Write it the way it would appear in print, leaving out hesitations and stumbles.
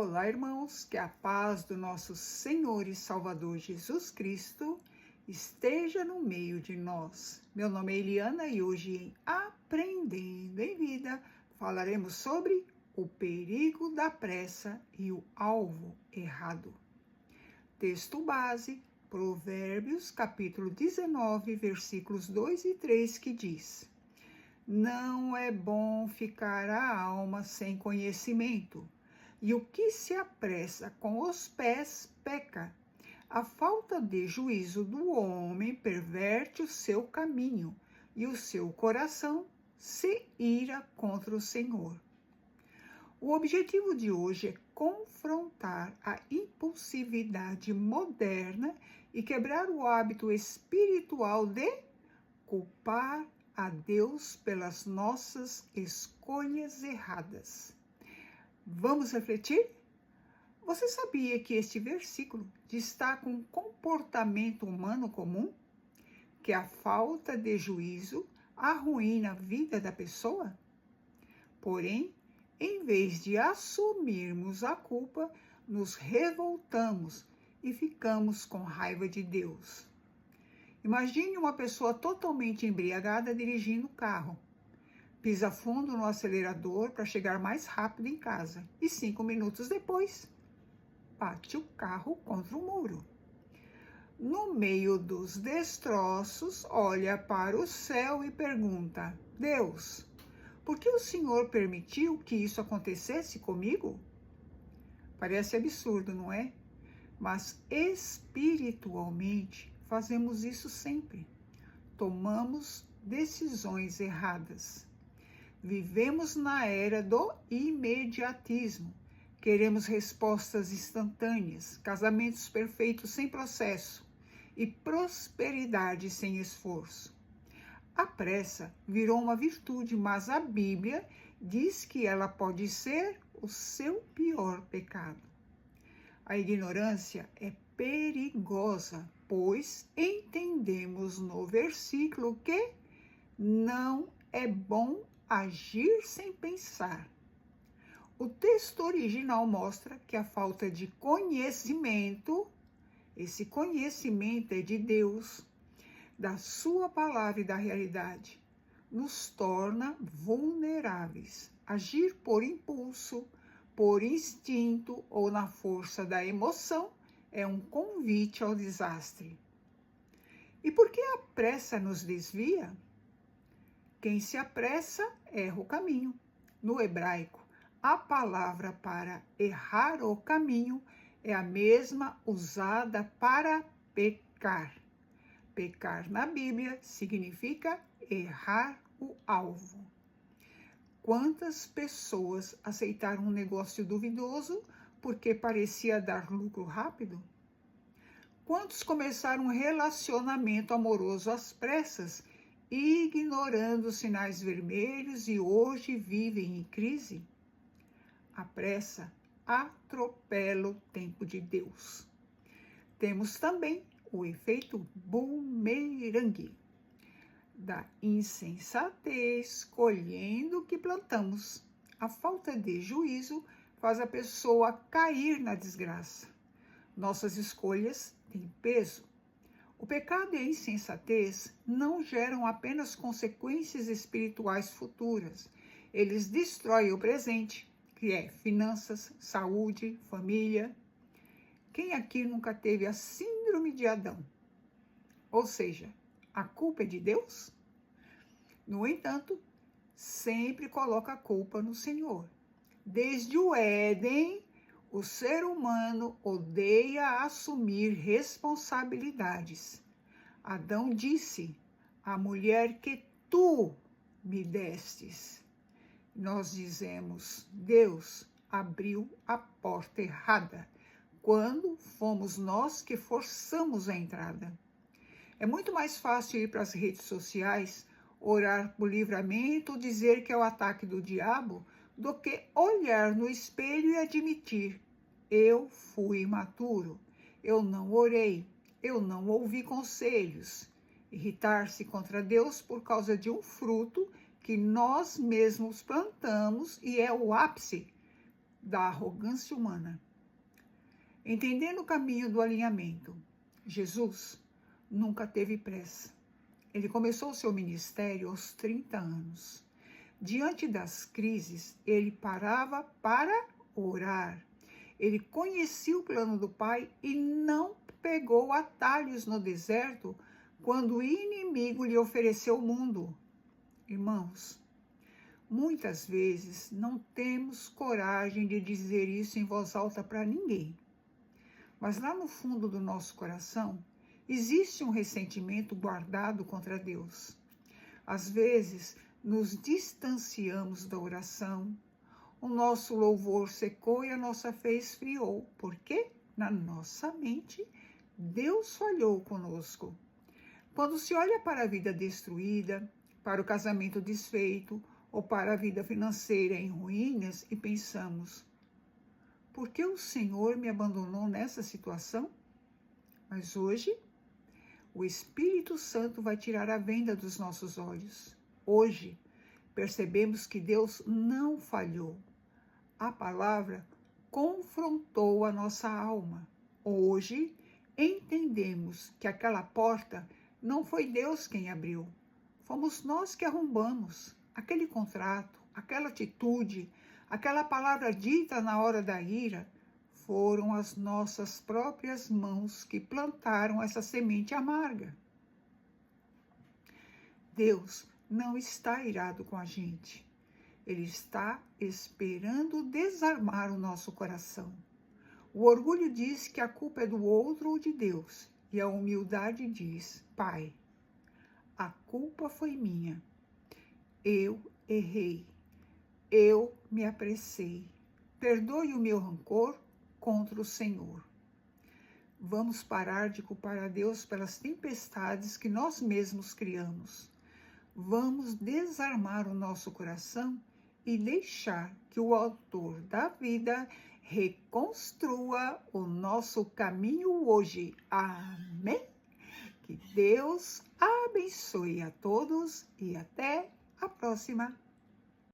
Olá, irmãos, que a paz do nosso Senhor e Salvador Jesus Cristo esteja no meio de nós. Meu nome é Eliana e hoje em Aprendendo em Vida falaremos sobre o perigo da pressa e o alvo errado. Texto base, Provérbios, capítulo 19, versículos 2 e 3, que diz: Não é bom ficar a alma sem conhecimento, e o que se apressa com os pés peca. A falta de juízo do homem perverte o seu caminho, e o seu coração se ira contra o Senhor. O objetivo de hoje é confrontar a impulsividade moderna e quebrar o hábito espiritual de culpar a Deus pelas nossas escolhas erradas. Vamos refletir? Você sabia que este versículo destaca um comportamento humano comum? Que a falta de juízo arruína a vida da pessoa? Porém, em vez de assumirmos a culpa, nos revoltamos e ficamos com raiva de Deus. Imagine uma pessoa totalmente embriagada dirigindo o carro. Pisa fundo no acelerador para chegar mais rápido em casa e 5 minutos depois, bate o carro contra o muro. No meio dos destroços, olha para o céu e pergunta: Deus, por que o Senhor permitiu que isso acontecesse comigo? Parece absurdo, não é? Mas espiritualmente fazemos isso sempre. Tomamos decisões erradas. Vivemos na era do imediatismo. Queremos respostas instantâneas, casamentos perfeitos sem processo e prosperidade sem esforço. A pressa virou uma virtude, mas a Bíblia diz que ela pode ser o seu pior pecado. A ignorância é perigosa, pois entendemos no versículo que não é bom agir sem pensar. O texto original mostra que a falta de conhecimento, esse conhecimento é de Deus, da sua palavra e da realidade, nos torna vulneráveis. Agir por impulso, por instinto ou na força da emoção é um convite ao desastre. E por que a pressa nos desvia? Quem se apressa erra o caminho. No hebraico, a palavra para errar o caminho é a mesma usada para pecar. Pecar na Bíblia significa errar o alvo. Quantas pessoas aceitaram um negócio duvidoso porque parecia dar lucro rápido? Quantos começaram um relacionamento amoroso às pressas, ignorando os sinais vermelhos e hoje vivem em crise? A pressa atropela o tempo de Deus. Temos também o efeito bumerangue da insensatez, colhendo o que plantamos. A falta de juízo faz a pessoa cair na desgraça. Nossas escolhas têm peso. O pecado e a insensatez não geram apenas consequências espirituais futuras. Eles destroem o presente, que é finanças, saúde, família. Quem aqui nunca teve a síndrome de Adão? Ou seja, a culpa é de Deus? No entanto, sempre coloca a culpa no Senhor. Desde o Éden, o ser humano odeia assumir responsabilidades. Adão disse: a mulher que tu me destes. Nós dizemos: Deus abriu a porta errada, quando fomos nós que forçamos a entrada. É muito mais fácil ir para as redes sociais, orar por livramento, dizer que é o ataque do diabo, do que olhar no espelho e admitir: eu fui imaturo, eu não orei, eu não ouvi conselhos. Irritar-se contra Deus por causa de um fruto que nós mesmos plantamos e é o ápice da arrogância humana. Entendendo o caminho do alinhamento, Jesus nunca teve pressa. Ele começou seu ministério aos 30 anos. Diante das crises, ele parava para orar. Ele conhecia o plano do Pai e não pegou atalhos no deserto quando o inimigo lhe ofereceu o mundo. Irmãos, muitas vezes não temos coragem de dizer isso em voz alta para ninguém. Mas lá no fundo do nosso coração, existe um ressentimento guardado contra Deus. Às vezes, nos distanciamos da oração, o nosso louvor secou e a nossa fé esfriou, porque na nossa mente, Deus falhou conosco. Quando se olha para a vida destruída, para o casamento desfeito, ou para a vida financeira em ruínas e pensamos, por que o Senhor me abandonou nessa situação? Mas hoje, o Espírito Santo vai tirar a venda dos nossos olhos. Hoje, percebemos que Deus não falhou. A palavra confrontou a nossa alma. Hoje, entendemos que aquela porta não foi Deus quem abriu. Fomos nós que arrombamos. Aquele contrato, aquela atitude, aquela palavra dita na hora da ira, foram as nossas próprias mãos que plantaram essa semente amarga. Deus não está irado com a gente. Ele está esperando desarmar o nosso coração. O orgulho diz que a culpa é do outro ou de Deus. E a humildade diz, Pai, a culpa foi minha. Eu errei. Eu me apressei. Perdoe o meu rancor contra o Senhor. Vamos parar de culpar a Deus pelas tempestades que nós mesmos criamos. Vamos desarmar o nosso coração e deixar que o autor da vida reconstrua o nosso caminho hoje. Amém? Que Deus abençoe a todos e até a próxima.